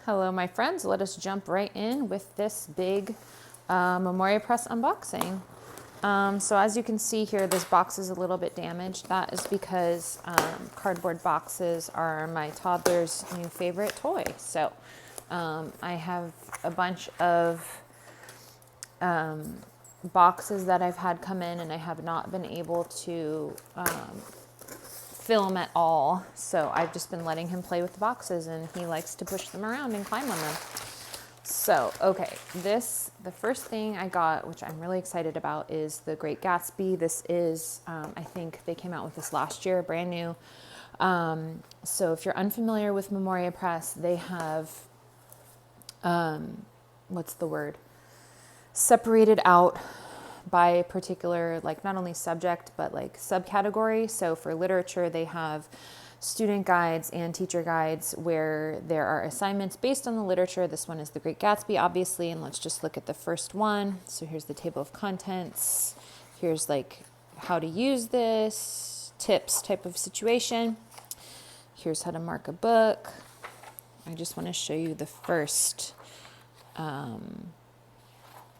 Hello, my friends. Let us jump right in with this big Memoria Press unboxing. So as you can see here, this box is a little bit damaged. That is because cardboard boxes are my toddler's new favorite toy. So I have a bunch of boxes that I've had come in, and I have not been able to film at all. So I've just been letting him play with the boxes, and he likes to push them around and climb on them. So, okay, the first thing I got, which I'm really excited about, is the Great Gatsby. This is, I think they came out with this last year, brand new. So if you're unfamiliar with Memoria Press, they have, what's the word? Separated out by a particular, like, not only subject, but like subcategory. So for literature, they have student guides and teacher guides where there are assignments based on the literature. This one is The Great Gatsby, obviously, and let's just look at the first one. So here's the table of contents. Here's like how to use this, tips type of situation. Here's how to mark a book. I just want to show you the first,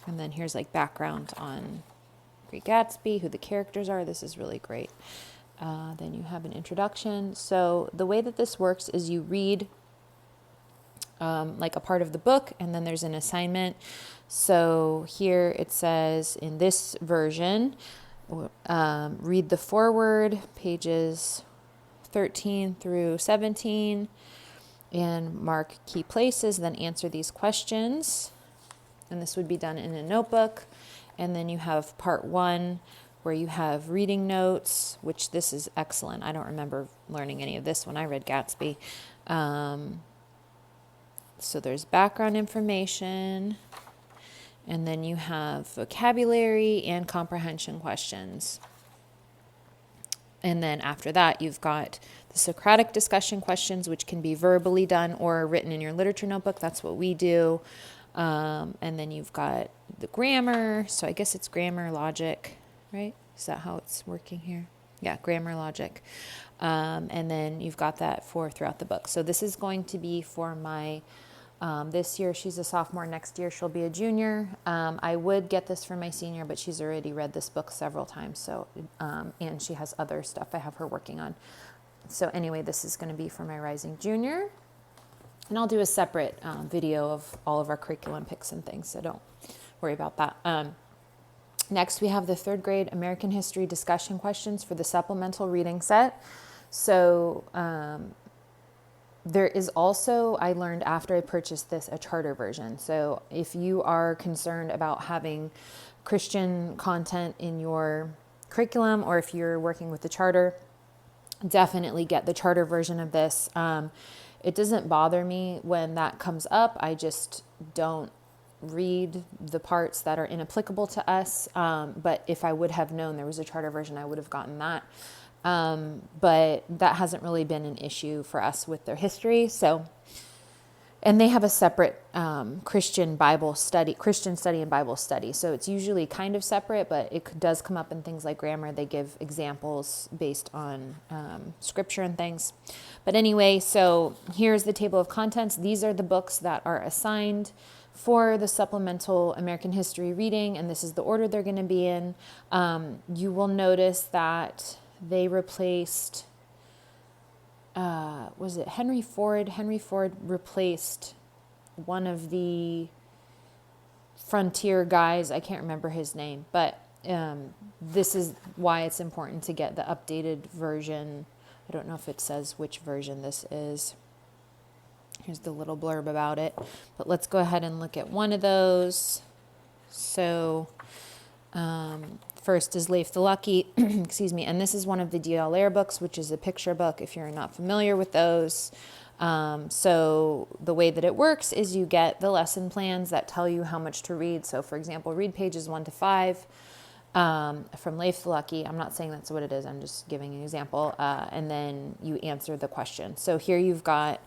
and then here's like background on Great Gatsby, who the characters are. This is really great. Then you have an introduction. So the way that this works is you read like a part of the book, and then there's an assignment. So here it says in this version, read the foreword, pages 13 through 17, and mark key places, then answer these questions. And this would be done in a notebook. And then you have part one, where you have reading notes, which this is excellent. I don't remember learning any of this when I read Gatsby. So there's background information, and then you have vocabulary and comprehension questions. And then after that, you've got the Socratic discussion questions, which can be verbally done or written in your literature notebook. That's what we do. And then you've got the grammar. So I guess it's grammar, logic, right? Is that how it's working here? Yeah, grammar, logic. And then you've got that for throughout the book. So this is going to be for my, this year she's a sophomore, next year she'll be a junior. I would get this for my senior, but she's already read this book several times. So, and she has other stuff I have her working on. So anyway, this is going to be for my rising junior. And I'll do a separate video of all of our curriculum picks and things, so don't worry about that. Next, we have the third grade American history discussion questions for the supplemental reading set. So there is also, I learned after I purchased this, a charter version. So if you are concerned about having Christian content in your curriculum, or if you're working with the charter, definitely get the charter version of this. It doesn't bother me when that comes up. I just don't read the parts that are inapplicable to us. But if I would have known there was a charter version, I would have gotten that. But that hasn't really been an issue for us with their history. So, and they have a separate Christian study and Bible study. So it's usually kind of separate, but it does come up in things like grammar. They give examples based on scripture and things. But anyway, so here's the table of contents. These are the books that are assigned for the supplemental American history reading, and this is the order they're going to be in. You will notice that they replaced, was it Henry Ford? Henry Ford replaced one of the frontier guys. I can't remember his name, but this is why it's important to get the updated version. I don't know if it says which version this is. Here's the little blurb about it. But let's go ahead and look at one of those. So first is Leif the Lucky, excuse me, and this is one of the D.L. Air books, which is a picture book if you're not familiar with those. So the way that it works is you get the lesson plans that tell you how much to read. So for example, read pages 1 to 5 from Leif the Lucky. I'm not saying that's what it is. I'm just giving an example. And then you answer the question. So here you've got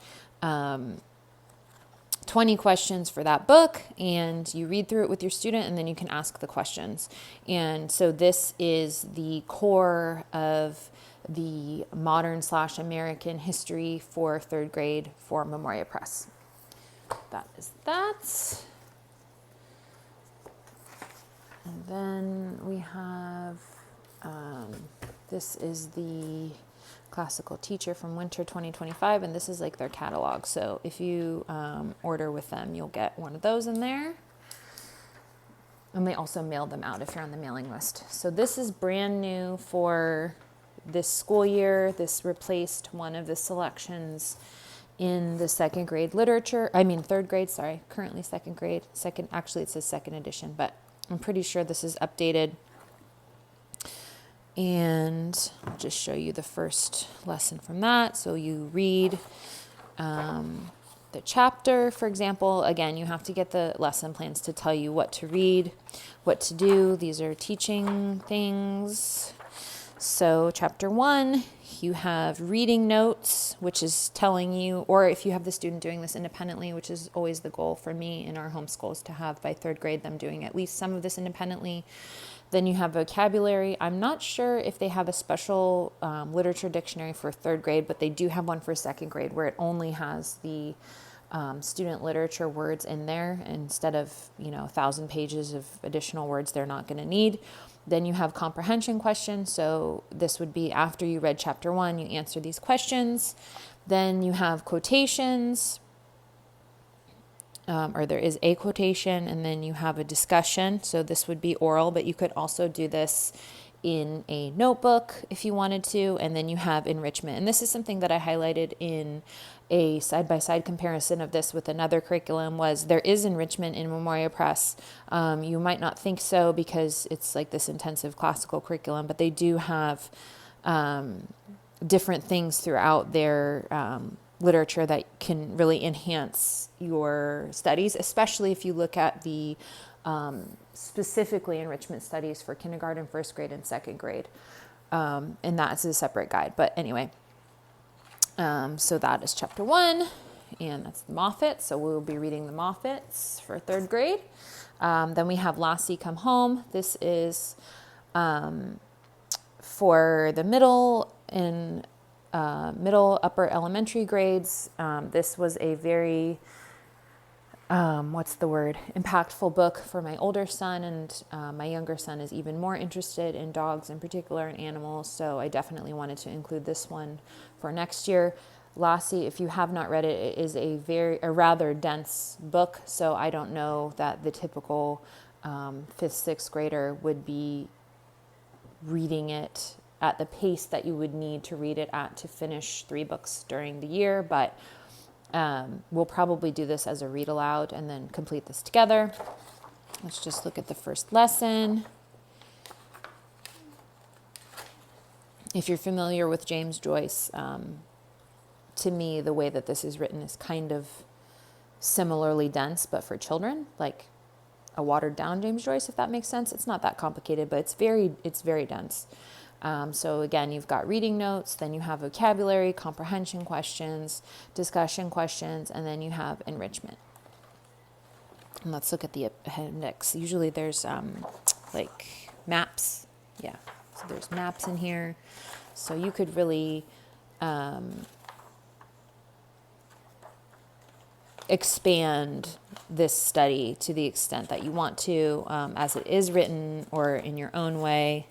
20 questions for that book, and you read through it with your student, and then you can ask the questions. And so this is the core of the modern/American history for third grade for Memoria Press. that is that. And then we have, this is the classical teacher from winter 2025, and this is like their catalog. So if you order with them, you'll get one of those in there. And they also mail them out if you're on the mailing list. So this is brand new for this school year. This replaced one of the selections in the third grade, sorry, currently second grade. Actually it says second edition, but I'm pretty sure this is updated. And I'll just show you the first lesson from that. So you read the chapter, for example. Again, you have to get the lesson plans to tell you what to read, what to do. These are teaching things. So chapter 1, you have reading notes, which is telling you, or if you have the student doing this independently, which is always the goal for me in our homeschools, to have by third grade them doing at least some of this independently. Then you have vocabulary. I'm not sure if they have a special literature dictionary for third grade, but they do have one for second grade where it only has the student literature words in there instead of 1,000 pages of additional words they're not going to need. Then you have comprehension questions. So this would be after you read chapter 1, you answer these questions. Then you have quotations, or there is a quotation, and then you have a discussion. So this would be oral, but you could also do this in a notebook if you wanted to. And then you have enrichment. And this is something that I highlighted in a side-by-side comparison of this with another curriculum. Was there is enrichment in Memoria Press. You might not think so because it's like this intensive classical curriculum, but they do have different things throughout their literature that can really enhance your studies, especially if you look at the specifically enrichment studies for kindergarten, first grade, and second grade. And that's a separate guide. But anyway, so that is chapter 1, and that's the Moffat. So we'll be reading the Moffats for third grade. Then we have Lassie Come Home. This is for the middle and upper elementary grades. This was a very, impactful book for my older son, and my younger son is even more interested in dogs in particular and animals. So I definitely wanted to include this one for next year. Lassie, if you have not read it, it is a rather dense book. So I don't know that the typical 5th, 6th grader would be reading it at the pace that you would need to read it at to finish 3 books during the year. But we'll probably do this as a read aloud and then complete this together. Let's just look at the first lesson. If you're familiar with James Joyce, to me, the way that this is written is kind of similarly dense, but for children, like a watered down James Joyce, if that makes sense. It's not that complicated, but it's very dense. So again, you've got reading notes, then you have vocabulary, comprehension questions, discussion questions, and then you have enrichment. And let's look at the appendix. Usually there's like maps. Yeah, so there's maps in here. So you could really expand this study to the extent that you want to, as it is written or in your own way.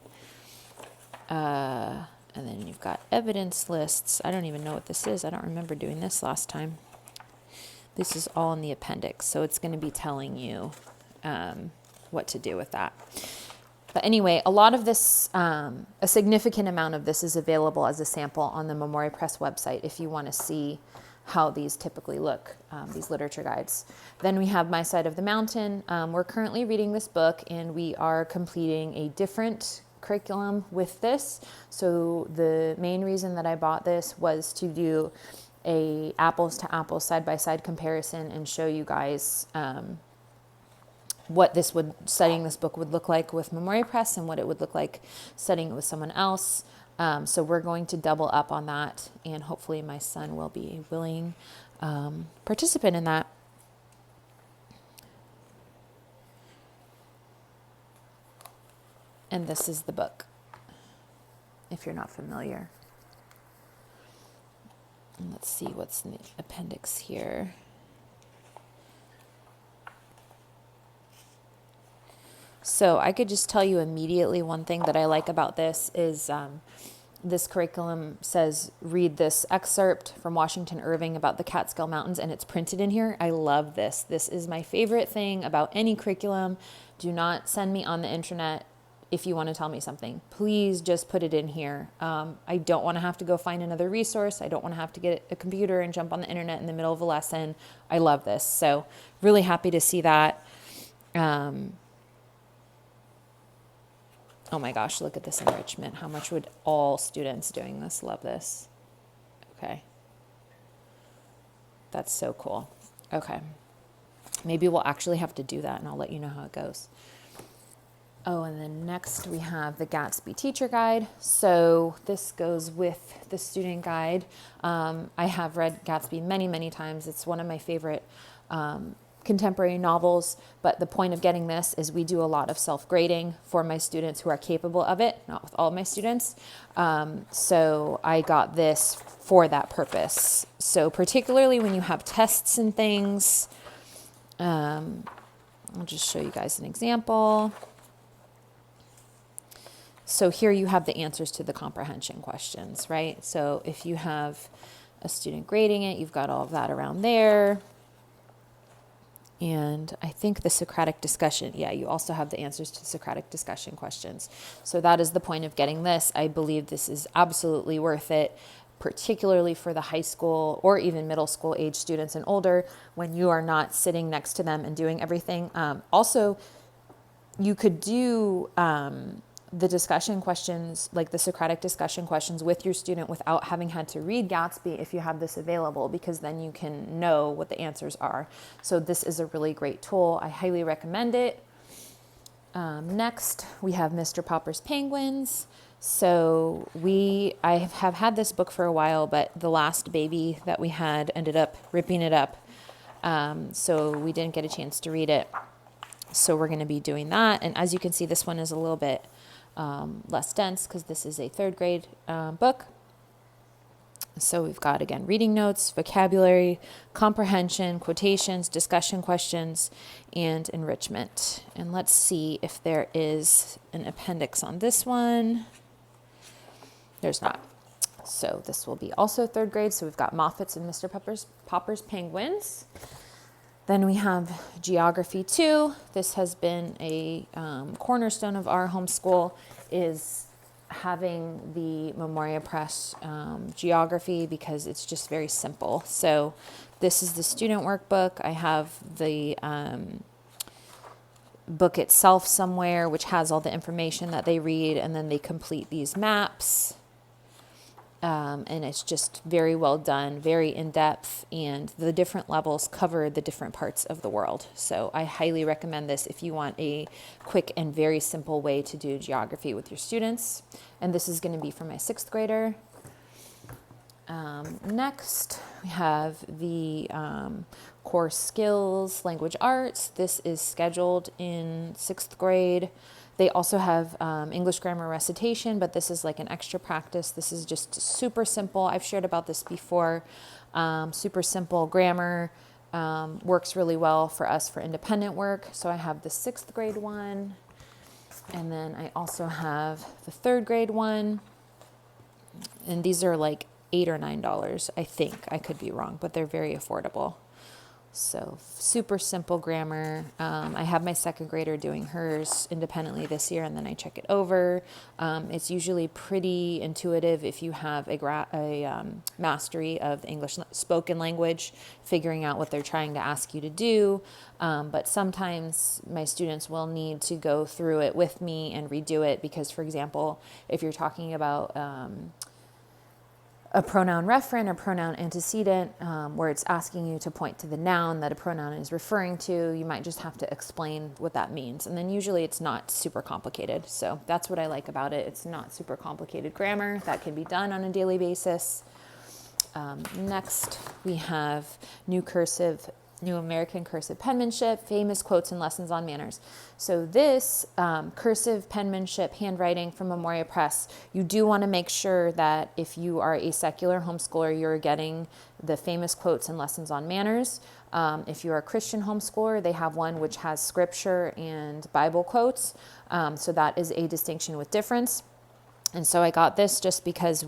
And then you've got evidence lists. I don't even know what this is. I don't remember doing this last time. This is all in the appendix, so it's going to be telling you what to do with that. But anyway, a lot of this, a significant amount of this is available as a sample on the Memoria Press website if you want to see how these typically look, these literature guides. Then we have My Side of the Mountain. We're currently reading this book, and we are completing a different curriculum with this. So the main reason that I bought this was to do a apples to apples side-by-side comparison and show you guys what studying this book would look like with Memoria Press and what it would look like studying it with someone else. So we're going to double up on that, and hopefully my son will be a willing participant in that. And this is the book, if you're not familiar. And let's see what's in the appendix here. So I could just tell you immediately one thing that I like about this is this curriculum says, read this excerpt from Washington Irving about the Catskill Mountains, and it's printed in here. I love this. This is my favorite thing about any curriculum. Do not send me on the internet if you want to tell me something. Please just put it in here. I don't want to have to go find another resource. I don't want to have to get a computer and jump on the internet in the middle of a lesson. I love this. So really happy to see that. Oh my gosh, look at this enrichment. How much would all students doing this love this? Okay. That's so cool. Okay. Maybe we'll actually have to do that, and I'll let you know how it goes. Oh, and then next we have the Gatsby teacher guide. So this goes with the student guide. I have read Gatsby many, many times. It's one of my favorite contemporary novels, but the point of getting this is we do a lot of self-grading for my students who are capable of it, not with all of my students. So I got this for that purpose. So particularly when you have tests and things, I'll just show you guys an example. So here you have the answers to the comprehension questions, right? So if you have a student grading it, you've got all of that around there. And I think the Socratic discussion, yeah, you also have the answers to Socratic discussion questions. So that is the point of getting this. I believe this is absolutely worth it, particularly for the high school or even middle school age students and older, when you are not sitting next to them and doing everything. Also, you could do the discussion questions, like the Socratic discussion questions with your student without having had to read Gatsby if you have this available, because then you can know what the answers are. So this is a really great tool. I highly recommend it. Next, we have Mr. Popper's Penguins. So I have had this book for a while, but the last baby that we had ended up ripping it up. So we didn't get a chance to read it. So we're going to be doing that. And as you can see, this one is a little bit less dense because this is a third grade book. So we've got, again, reading notes, vocabulary, comprehension, quotations, discussion questions, and enrichment. And let's see if there is an appendix on this one. There's not. So this will be also third grade. So we've got Moffat's and Mr. Popper's Penguins. Then we have Geography 2. This has been a cornerstone of our homeschool, is having the Memoria Press geography, because it's just very simple. So this is the student workbook. I have the book itself somewhere, which has all the information that they read, and then they complete these maps. And it's just very well done, very in-depth, and the different levels cover the different parts of the world. So I highly recommend this if you want a quick and very simple way to do geography with your students. And this is going to be for my 6th grader. Next, we have the core skills, language arts. This is scheduled in 6th grade. They also have English grammar recitation, but this is like an extra practice. This is just super simple. I've shared about this before. Super simple grammar works really well for us for independent work. So I have the 6th grade one, and then I also have the 3rd grade one. And these are like $8 or $9, I think. I could be wrong, but they're very affordable. So super simple grammar. I have my 2nd grader doing hers independently this year, and then I check it over. It's usually pretty intuitive if you have a mastery of the English spoken language, figuring out what they're trying to ask you to do. But sometimes my students will need to go through it with me and redo it because, for example, if you're talking about a pronoun referent or pronoun antecedent, where it's asking you to point to the noun that a pronoun is referring to, you might just have to explain what that means. And then usually it's not super complicated. So that's what I like about it. It's not super complicated grammar that can be done on a daily basis. Next, we have New American Cursive Penmanship, Famous Quotes and Lessons on Manners. So this cursive penmanship handwriting from Memoria Press, you do want to make sure that if you are a secular homeschooler, you're getting the Famous Quotes and Lessons on Manners. If you're a Christian homeschooler, they have one which has scripture and Bible quotes. So that is a distinction with difference. And so I got this just because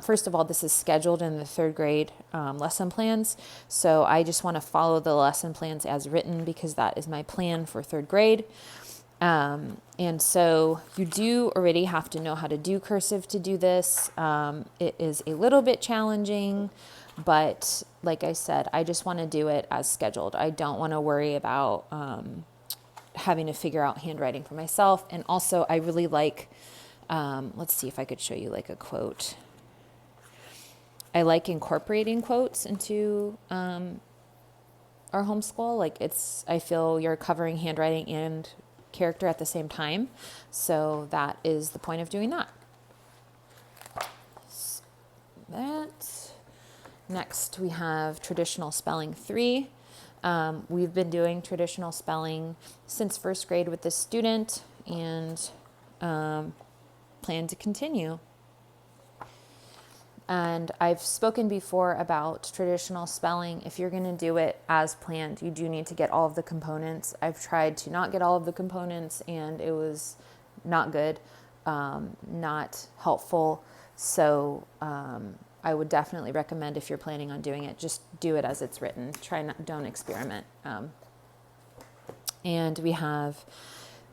first of all, this is scheduled in the third grade lesson plans. So I just want to follow the lesson plans as written because that is my plan for third grade. And so you do already have to know how to do cursive to do this. It is a little bit challenging, but like I said, I just want to do it as scheduled. I don't want to worry about having to figure out handwriting for myself. And also I really like, let's see if I could show you like a quote. I like incorporating quotes into our homeschool. Like I feel you're covering handwriting and character at the same time. So that is the point of doing that. Next, we have traditional spelling 3. We've been doing traditional spelling since first grade with this student and plan to continue. And I've spoken before about traditional spelling. If you're going to do it as planned, you do need to get all of the components. I've tried to not get all of the components and it was not good, not helpful. So I would definitely recommend if you're planning on doing it, just do it as it's written. Don't experiment. And we have,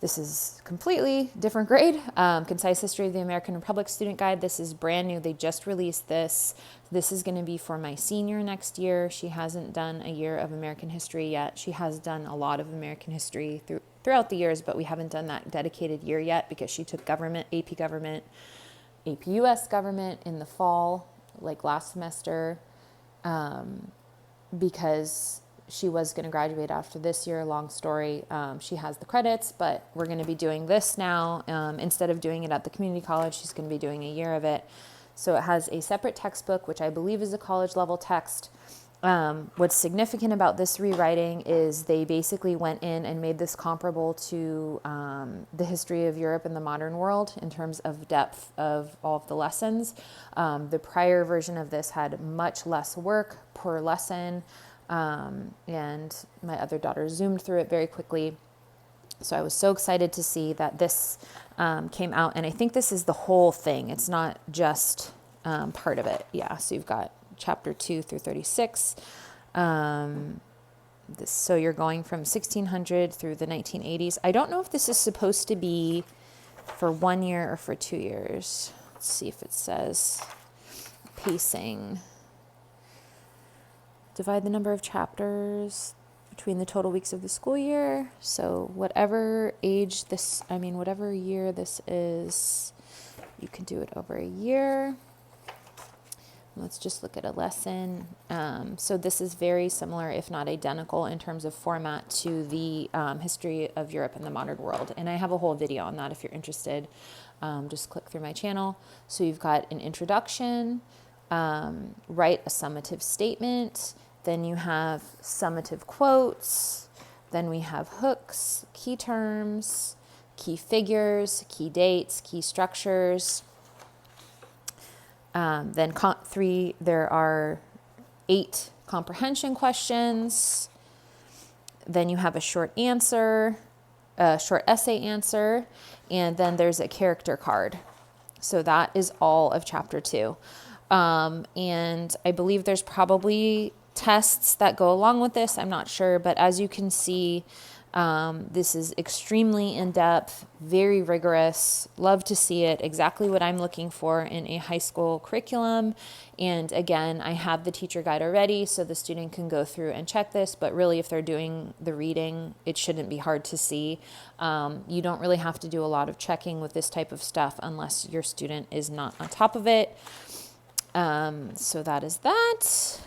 this is completely different grade, Concise History of the American Republic Student Guide. This is brand new. They just released this. This is going to be for my senior next year. She hasn't done a year of American history yet. She has done a lot of American history throughout the years, but we haven't done that dedicated year yet because she took government, AP US government in the fall, like last semester, because she was going to graduate after this year. Long story. She has the credits, but we're going to be doing this now. Instead of doing it at the community college, she's going to be doing a year of it. So it has a separate textbook, which I believe is a college level text. What's significant about this rewriting is they basically went in and made this comparable to the history of Europe and the modern world in terms of depth of all of the lessons. The prior version of this had much less work per lesson. And my other daughter zoomed through it very quickly. So I was so excited to see that this came out. And I think this is the whole thing. It's not just part of it. Yeah, so you've got chapter 2 through 36. So you're going from 1600 through the 1980s. I don't know if this is supposed to be for 1 year or for 2 years. Let's see if it says pacing. Divide the number of chapters between the total weeks of the school year. So whatever year this is, you can do it over a year. Let's just look at a lesson. So this is very similar, if not identical, in terms of format to the history of Europe and the modern world. And I have a whole video on that if you're interested. Just click through my channel. So you've got an introduction, write a summative statement. Then you have summative quotes. Then we have hooks, key terms, key figures, key dates, key structures. Then there are 8 comprehension questions. Then you have a short essay answer, and then there's a character card. So that is all of chapter 2. And I believe there's probably tests that go along with this. I'm not sure, but as you can see, this is extremely in-depth, very rigorous. Love to see it. Exactly what I'm looking for in a high school curriculum. And again, I have the teacher guide already, so the student can go through and check this. But really, if they're doing the reading, it shouldn't be hard to see. You don't really have to do a lot of checking with this type of stuff unless your student is not on top of it. So that is that.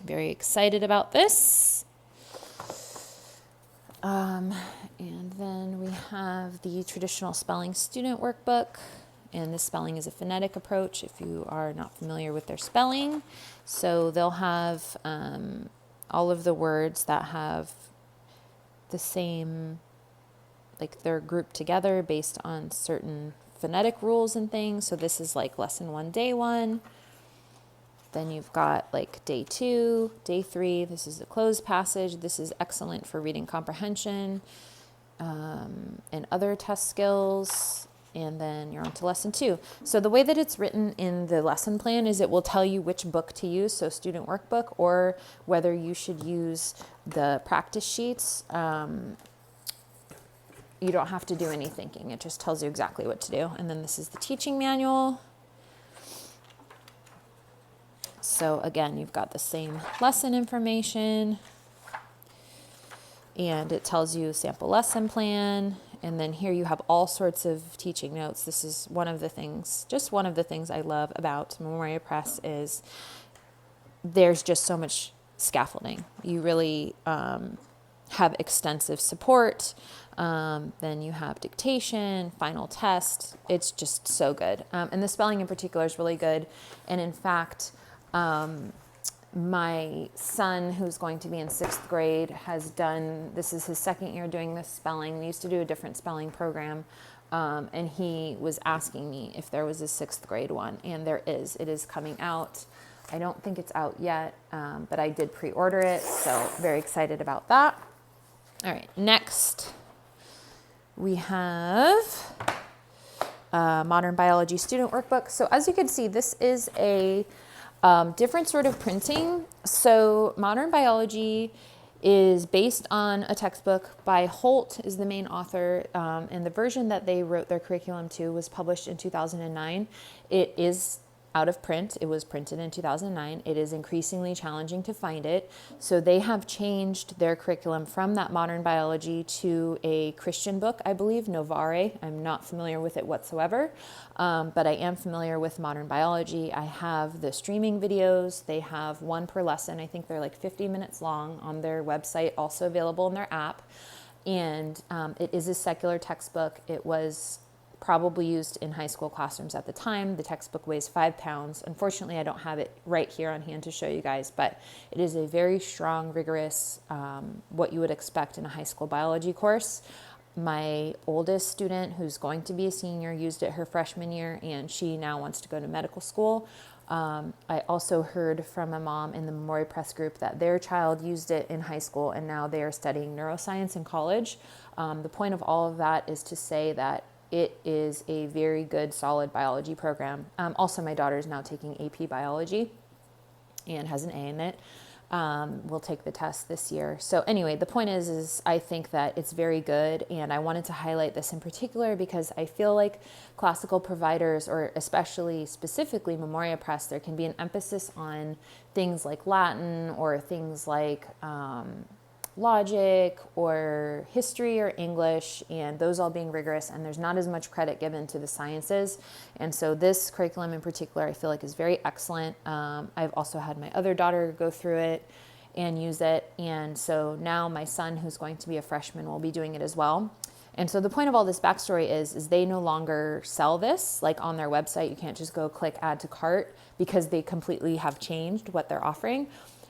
Very excited about this. And then we have the traditional spelling student workbook, and the spelling is a phonetic approach if you are not familiar with their spelling. So they'll have all of the words that have the same, like they're grouped together based on certain phonetic rules and things. So this is like lesson 1, day 1. Then you've got like day 2, day 3. This is the closed passage. This is excellent for reading comprehension and other test skills. And then you're on to lesson 2. So the way that it's written in the lesson plan is it will tell you which book to use, so student workbook, or whether you should use the practice sheets. You don't have to do any thinking. It just tells you exactly what to do. And then this is the teaching manual. So again, you've got the same lesson information, and it tells you sample lesson plan. And then here you have all sorts of teaching notes. This is one of the things I love about Memoria Press is there's just so much scaffolding. You really have extensive support. Then you have dictation, final test. It's just so good. And the spelling in particular is really good. And in fact, my son, who's going to be in 6th grade, this is his 2nd year doing this spelling. We used to do a different spelling program. And he was asking me if there was a 6th grade one. And there is. It is coming out. I don't think it's out yet, but I did pre-order it. So very excited about that. All right, next we have Modern Biology Student Workbook. So as you can see, this is a different sort of printing. So Modern Biology is based on a textbook by Holt, is the main author, and the version that they wrote their curriculum to was published in 2009. It is out of print. It was printed in 2009. It is increasingly challenging to find it. So they have changed their curriculum from that Modern Biology to a Christian book, I believe, Novare. I'm not familiar with it whatsoever, but I am familiar with Modern Biology. I have the streaming videos. They have one per lesson. I think they're like 50 minutes long on their website, also available in their app. And it is a secular textbook. It was probably used in high school classrooms at the time. The textbook weighs 5 pounds. Unfortunately, I don't have it right here on hand to show you guys, but it is a very strong, rigorous, what you would expect in a high school biology course. My oldest student, who's going to be a senior, used it her freshman year, and she now wants to go to medical school. I also heard from a mom in the Memoria Press group that their child used it in high school, and now they are studying neuroscience in college. The point of all of that is to say that it is a very good, solid biology program. Also, my daughter is now taking AP biology and has an A in it. We'll take the test this year. So anyway, the point is I think that it's very good, and I wanted to highlight this in particular because I feel like classical providers, or especially specifically Memoria Press, there can be an emphasis on things like Latin or things like logic or history or English, and those all being rigorous, and there's not as much credit given to the sciences. And so this curriculum in particular I feel like is very excellent. I've also had my other daughter go through it and use it, and so now my son, who's going to be a freshman, will be doing it as well. And so the point of all this backstory is they no longer sell this like on their website. You can't just go click add to cart because they completely have changed what they're offering.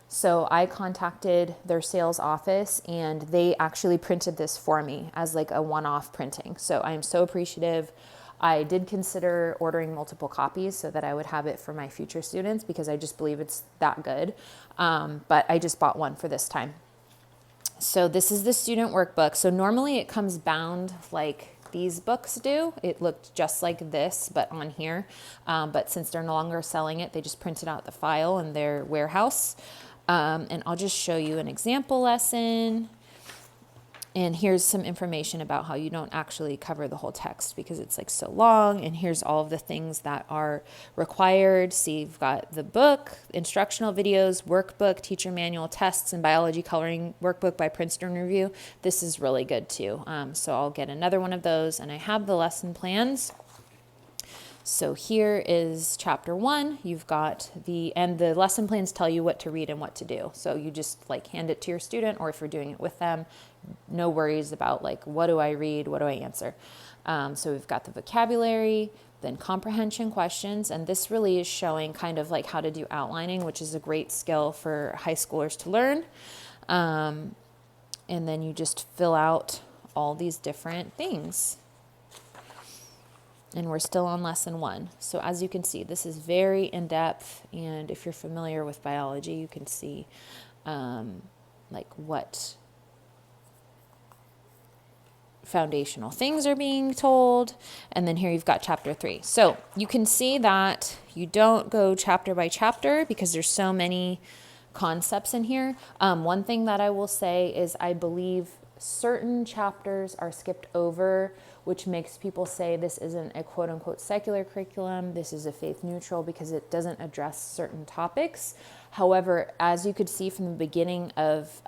So I contacted their sales office, and they actually printed this for me as like a one-off printing. So I am so appreciative. I did consider ordering multiple copies so that I would have it for my future students because I just believe it's that good. But I just bought one for this time. So this is the student workbook. So normally it comes bound like these books do. It looked just like this, but on here. But since they're no longer selling it, they just printed out the file in their warehouse. And I'll just show you an example lesson. And here's some information about how you don't actually cover the whole text because it's like so long. And here's all of the things that are required. See, you've got the book, instructional videos, workbook, teacher manual, tests, and biology coloring workbook by Princeton Review. This is really good too. So I'll get another one of those, and I have the lesson plans. So here is chapter 1. You've got the lesson plans tell you what to read and what to do. So you just like hand it to your student, or if you're doing it with them, no worries about like, what do I read? What do I answer? So we've got the vocabulary, then comprehension questions. And this really is showing kind of like how to do outlining, which is a great skill for high schoolers to learn. And then you just fill out all these different things. and we're still on lesson 1. So as you can see, this is very in-depth, and if you're familiar with biology, you can see like what foundational things are being told. And then here you've got chapter 3. So you can see that you don't go chapter by chapter because there's so many concepts in here. One thing that I will say is I believe certain chapters are skipped over, which makes people say this isn't a quote unquote secular curriculum. This is a faith neutral because it doesn't address certain topics. However, as you could see from the beginning of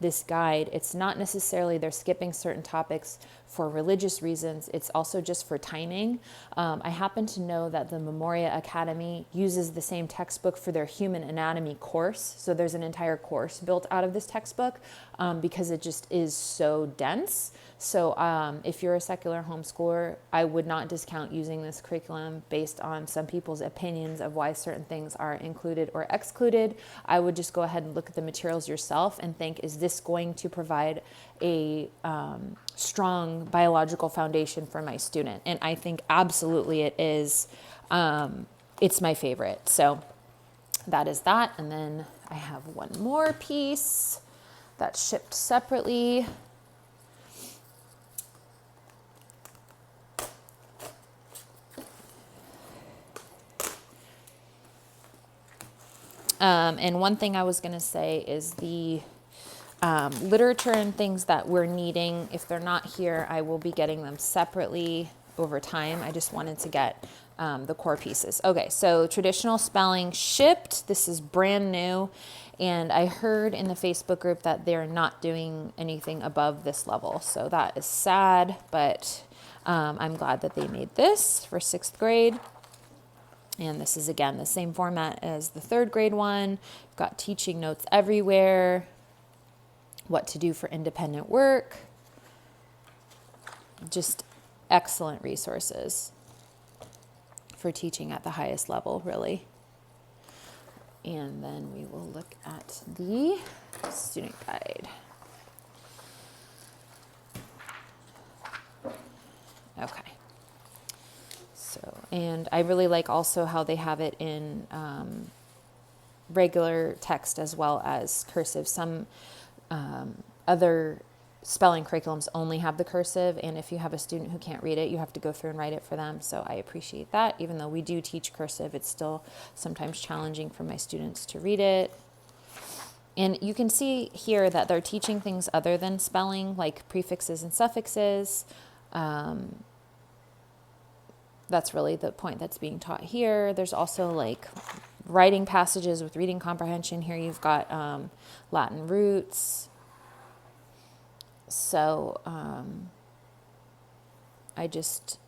this guide, it's not necessarily they're skipping certain topics for religious reasons. It's also just for timing. I happen to know that the Memoria Academy uses the same textbook for their human anatomy course. So there's an entire course built out of this textbook because it just is so dense. So if you're a secular homeschooler, I would not discount using this curriculum based on some people's opinions of why certain things are included or excluded. I would just go ahead and look at the materials yourself and think, is this going to provide a strong biological foundation for my student? And I think absolutely it is. It's my favorite. So that is that. And then I have one more piece that's shipped separately. And one thing I was going to say is the literature and things that we're needing, if they're not here, I will be getting them separately over time. I just wanted to get the core pieces. Okay, so traditional spelling shipped. This is brand new. And I heard in the Facebook group that they're not doing anything above this level. So that is sad, but I'm glad that they made this for 6th grade. And this is, again, the same format as the 3rd grade one. We've got teaching notes everywhere, what to do for independent work. Just excellent resources for teaching at the highest level, really. And then we will look at the student guide. Okay. So, and I really like also how they have it in regular text as well as cursive. Some other spelling curriculums only have the cursive, and if you have a student who can't read it, you have to go through and write it for them. So I appreciate that. Even though we do teach cursive, it's still sometimes challenging for my students to read it. And you can see here that they're teaching things other than spelling, like prefixes and suffixes. That's really the point that's being taught here. There's also like writing passages with reading comprehension. Here you've got Latin roots. So I just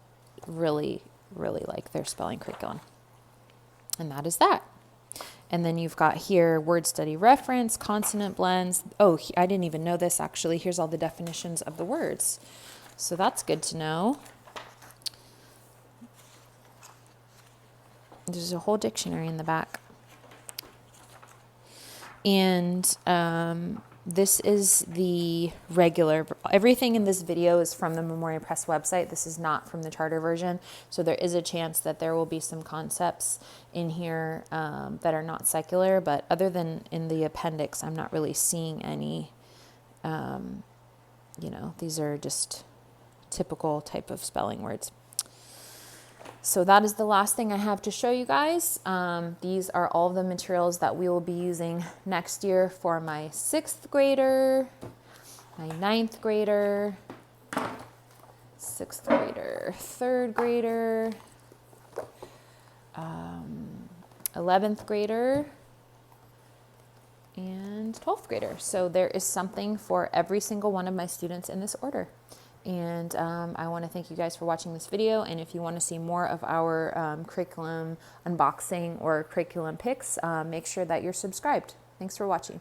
really, really like their spelling curriculum. And that is that. And then you've got here word study reference, consonant blends. Oh, I didn't even know this actually. Here's all the definitions of the words. So that's good to know. There's a whole dictionary in the back. And this is the regular, everything in this video is from the Memoria Press website. This is not from the charter version. So there is a chance that there will be some concepts in here that are not secular, but other than in the appendix, I'm not really seeing any, these are just typical type of spelling words. So that is the last thing I have to show you guys. These are all the materials that we will be using next year for my 6th grader, my 9th grader, 6th grader, 3rd grader, 11th grader, and 12th grader. So there is something for every single one of my students in this order. And I want to thank you guys for watching this video. And if you want to see more of our curriculum unboxing or curriculum picks, make sure that you're subscribed. Thanks for watching.